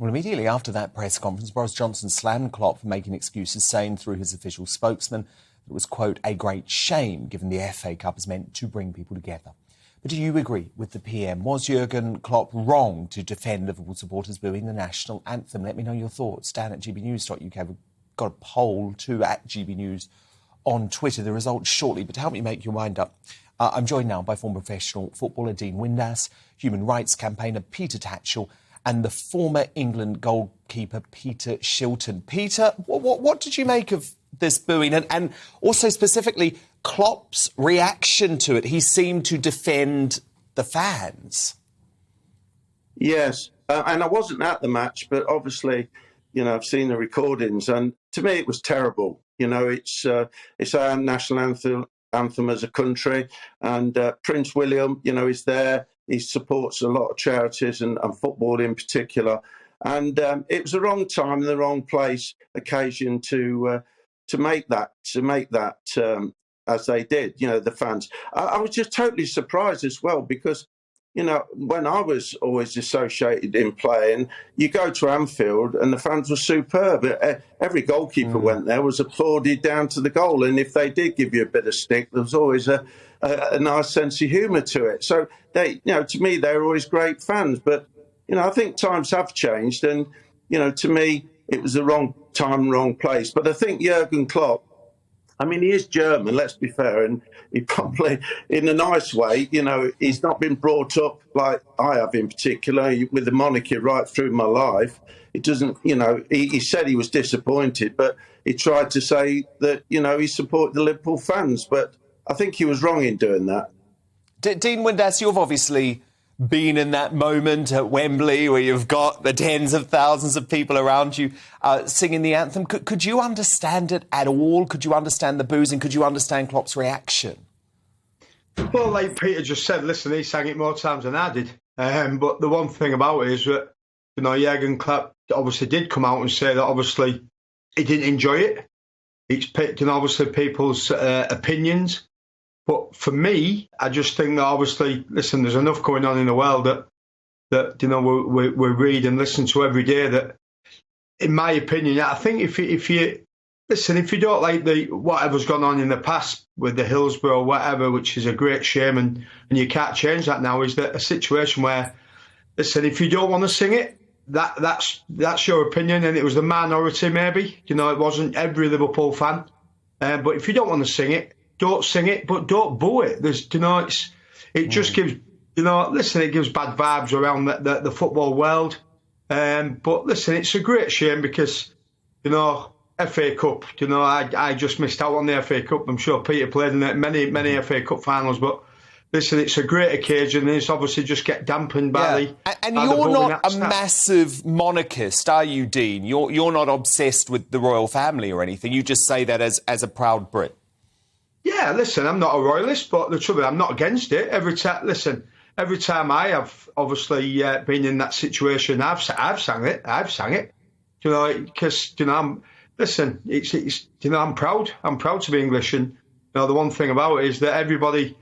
Well, immediately after that press conference, Boris Johnson slammed Klopp for making excuses, saying through his official spokesman that it was, quote, a great shame given the FA Cup is meant to bring people together. But do you agree with the PM? Was Jurgen Klopp wrong to defend Liverpool supporters booing the national anthem? Let me know your thoughts. Dan at gbnews.uk. We've got a poll too at GBNews on Twitter. The results shortly, but to help me make your mind up, I'm joined now by former professional footballer Dean Windass, human rights campaigner Peter Tatchell, and the former England goalkeeper Peter Shilton. Peter, what did you make of this booing? And also specifically, Klopp's reaction to it. He seemed to defend the fans. Yes, and I wasn't at the match, but obviously, I've seen the recordings, and to me it was terrible. It's our national anthem as a country, and Prince William, is there. He supports a lot of charities and football in particular, and it was the wrong time and the wrong place, occasion to make that as they did. The fans. I was just totally surprised as well because, when I was always associated in playing, you go to Anfield and the fans were superb. Every goalkeeper went there, was applauded down to the goal. And if they did give you a bit of stick, there was always a nice sense of humour to it. So, to me, they were always great fans. But, I think times have changed. And, to me, it was the wrong time, wrong place. But I think Jurgen Klopp, he is German, let's be fair, and he probably, in a nice way, he's not been brought up like I have in particular, with the monarchy right through my life. It doesn't, he said he was disappointed, but he tried to say that, he supported the Liverpool fans, but I think he was wrong in doing that. Dean Windass, you've obviously been in that moment at Wembley where you've got the tens of thousands of people around you singing the anthem. Could you understand it at all? Could you understand the boozing? Could you understand Klopp's reaction? Well, like Peter just said, listen, he sang it more times than I did. But the one thing about it is that, Jurgen Klopp obviously did come out and say that obviously he didn't enjoy it. It's picked, obviously people's opinions. But for me, I just think that obviously, listen, there's enough going on in the world that we read and listen to every day that, in my opinion, I think if you don't like whatever's gone on in the past with the Hillsborough or whatever, which is a great shame and you can't change that now, is that a situation where, listen, if you don't want to sing it, that's your opinion, and it was the minority maybe. It wasn't every Liverpool fan. But if you don't want to sing it, don't sing it, but don't boo it. It just gives, it gives bad vibes around the football world. But listen, it's a great shame because, FA Cup, I just missed out on the FA Cup. I'm sure Peter played in many FA Cup finals, but listen, it's a great occasion, and it's obviously just get dampened by the... And you're not a massive monarchist, are you, Dean? You're not obsessed with the royal family or anything. You just say that as a proud Brit. Yeah, listen, I'm not a royalist, but the trouble, I'm not against it. Every time I have obviously been in that situation, I've sang it. Because I'm proud. I'm proud to be English, and the one thing about it is that everybody's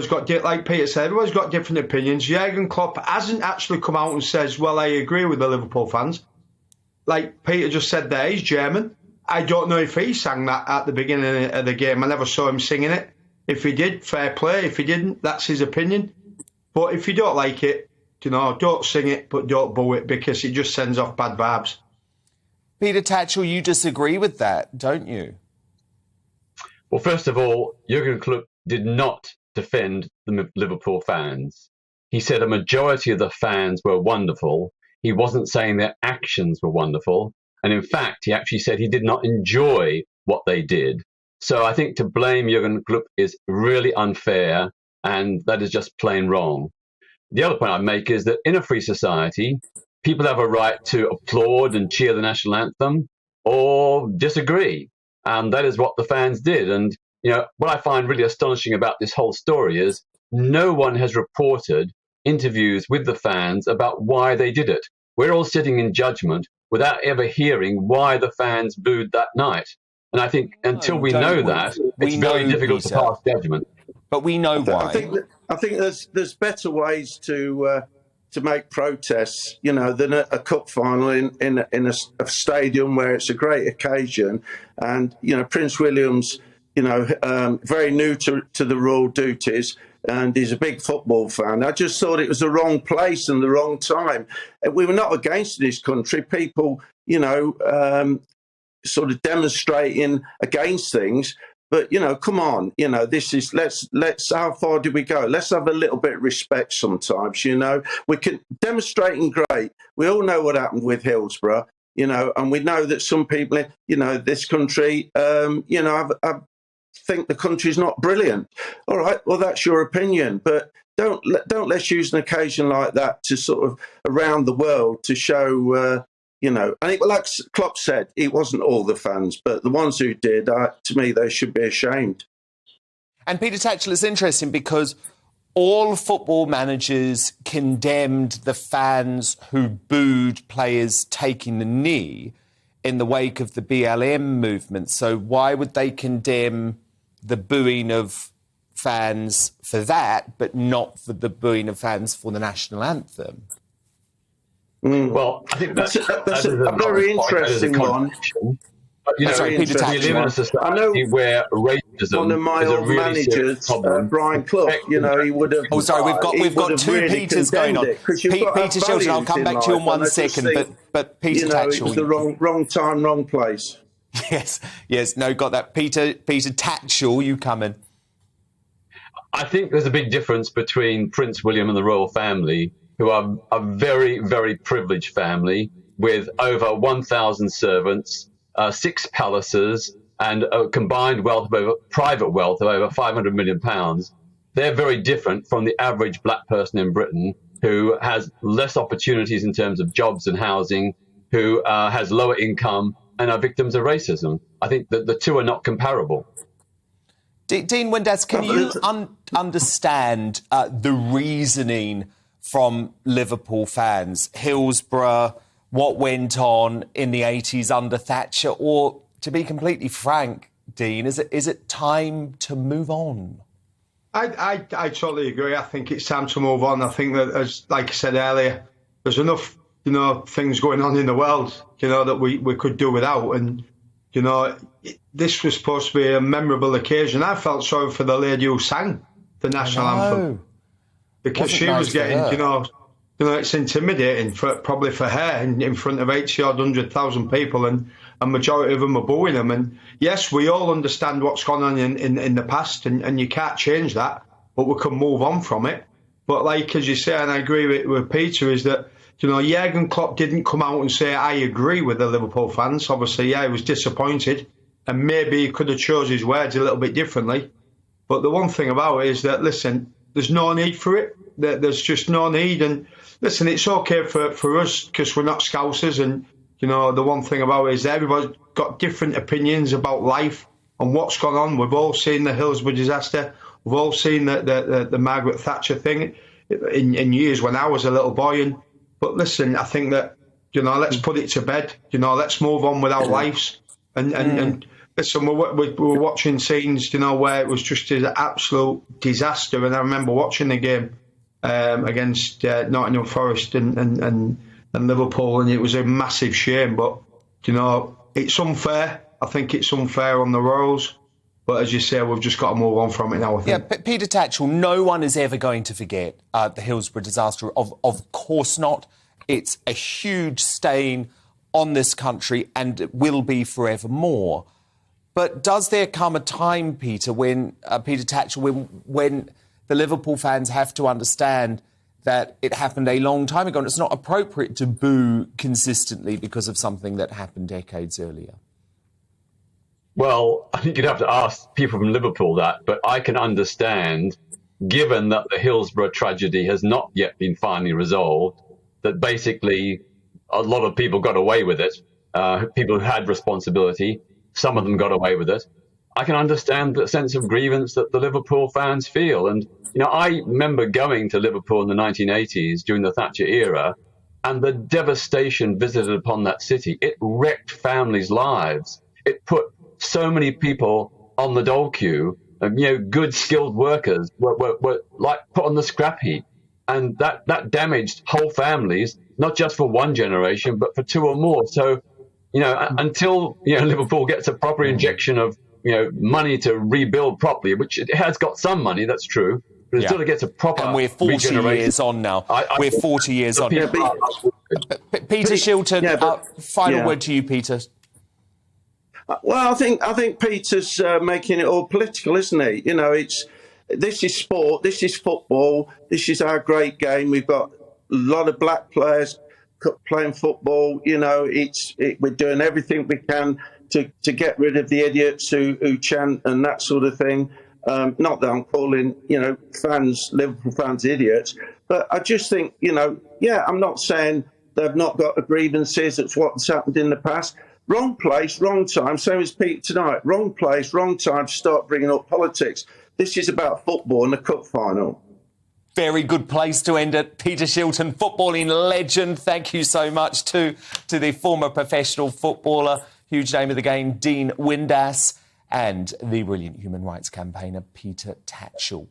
got, like Peter said, everybody's got different opinions. Jurgen Klopp hasn't actually come out and says, well, I agree with the Liverpool fans. Like Peter just said there, he's German. I don't know if he sang that at the beginning of the game. I never saw him singing it. If he did, fair play. If he didn't, that's his opinion. But if you don't like it, don't sing it, but don't boo it, because it just sends off bad vibes. Peter Tatchell, you disagree with that, don't you? Well, first of all, Jurgen Klopp did not defend the Liverpool fans. He said a majority of the fans were wonderful. He wasn't saying their actions were wonderful. And in fact, he actually said he did not enjoy what they did. So I think to blame Jurgen Klopp is really unfair, and that is just plain wrong. The other point I'd make is that in a free society, people have a right to applaud and cheer the national anthem or disagree. And that is what the fans did. And, what I find really astonishing about this whole story is no one has reported interviews with the fans about why they did it. We're all sitting in judgment without ever hearing why the fans booed that night. And I think until we know that, it's very difficult to pass judgment. But we know why. I think there's better ways to to make protests, than a cup final in a stadium where it's a great occasion. And, Prince William's, very new to the royal duties, and he's a big football fan. I just thought it was the wrong place and the wrong time. We were not against this country. People, sort of demonstrating against things. But, come on, this is, let's, how far do we go? Let's have a little bit of respect sometimes, We can, demonstrating great. We all know what happened with Hillsborough, and we know that some people, this country, have think the country's not brilliant. All right, well, that's your opinion. But let's use an occasion like that to sort of around the world to show, and like Klopp said, it wasn't all the fans, but the ones who did, to me, they should be ashamed. And Peter Tatchell, it's interesting because all football managers condemned the fans who booed players taking the knee in the wake of the BLM movement. So why would they condemn the booing of fans for that, but not for the booing of fans for the national anthem? Well, I think that's a very interesting one. But, we live in a society where racism one of my is a old really managers, problem. Brian Clough, he would have. Oh, sorry, we've got two really Peters going on. Peter Shilton, I'll come back to you in 1 second, but Peter Tatchell, it was the wrong time, wrong place. Yes, no, got that. Peter Tatchell, you come in. I think there's a big difference between Prince William and the royal family, who are a very, very privileged family with over 1,000 servants, 6 palaces, and a combined private wealth of over £500 million. They're very different from the average black person in Britain who has less opportunities in terms of jobs and housing, who has lower income and are victims of racism. I think that the two are not comparable. Dean Windass, can you understand the reasoning from Liverpool fans? Hillsborough, what went on in the 80s under Thatcher, or, to be completely frank, Dean, is it time to move on? I totally agree. I think it's time to move on. I think that, as like I said earlier, there's enough, things going on in the world, that we could do without. And, this was supposed to be a memorable occasion. I felt sorry for the lady who sang the national anthem, because she was getting, it's intimidating probably for her in front of 80-odd 100,000 people, and a majority of them are booing them. And yes, we all understand what's gone on in the past, and you can't change that, but we can move on from it. But like, as you say, and I agree with Peter, is that, Jurgen Klopp didn't come out and say, I agree with the Liverpool fans. Obviously, he was disappointed, and maybe he could have chose his words a little bit differently. But the one thing about it is that, listen, there's no need for it. There's just no need. And listen, it's okay for us because we're not Scousers. And, the one thing about it is that everybody's got different opinions about life and what's gone on. We've all seen the Hillsborough disaster. We've all seen the Margaret Thatcher thing in years when I was a little boy. But listen, I think that, let's put it to bed. Let's move on with our lives. And listen, we're watching scenes, where it was just an absolute disaster. And I remember watching the game against Nottingham Forest and Liverpool, and it was a massive shame. But, it's unfair. I think it's unfair on the Royals. But as you say, we've just got to move on from it now, I think. Yeah, but Peter Tatchell, no one is ever going to forget the Hillsborough disaster. Of course not. It's a huge stain on this country, and it will be forevermore. But does there come a time, Peter, when Peter Tatchell, when the Liverpool fans have to understand that it happened a long time ago, and it's not appropriate to boo consistently because of something that happened decades earlier? Well, I think you'd have to ask people from Liverpool that, but I can understand, given that the Hillsborough tragedy has not yet been finally resolved, that basically a lot of people got away with it. People who had responsibility, some of them got away with it. I can understand the sense of grievance that the Liverpool fans feel. And, I remember going to Liverpool in the 1980s during the Thatcher era, and the devastation visited upon that city. It wrecked families' lives. It put so many people on the dole queue, good skilled workers were like put on the scrap heap. and that damaged whole families, not just for one generation, but for two or more. So, until Liverpool gets a proper injection of money to rebuild properly, which it has got some money, that's true, but until it gets a proper and we're 40 years on now. We're 40 years on. Peter Shilton, final word to you, Peter. Well, I think Peter's making it all political, isn't he? This is sport, this is football, this is our great game. We've got a lot of black players playing football. We're doing everything we can to get rid of the idiots who chant and that sort of thing. Not that I'm calling, Liverpool fans idiots, but I just think, I'm not saying they've not got grievances. It's what's happened in the past. Wrong place, wrong time, same as Pete tonight. Wrong place, wrong time to start bringing up politics. This is about football and the cup final. Very good place to end it. Peter Shilton, footballing legend. Thank you so much to the former professional footballer, huge name of the game, Dean Windass, and the brilliant human rights campaigner, Peter Tatchell.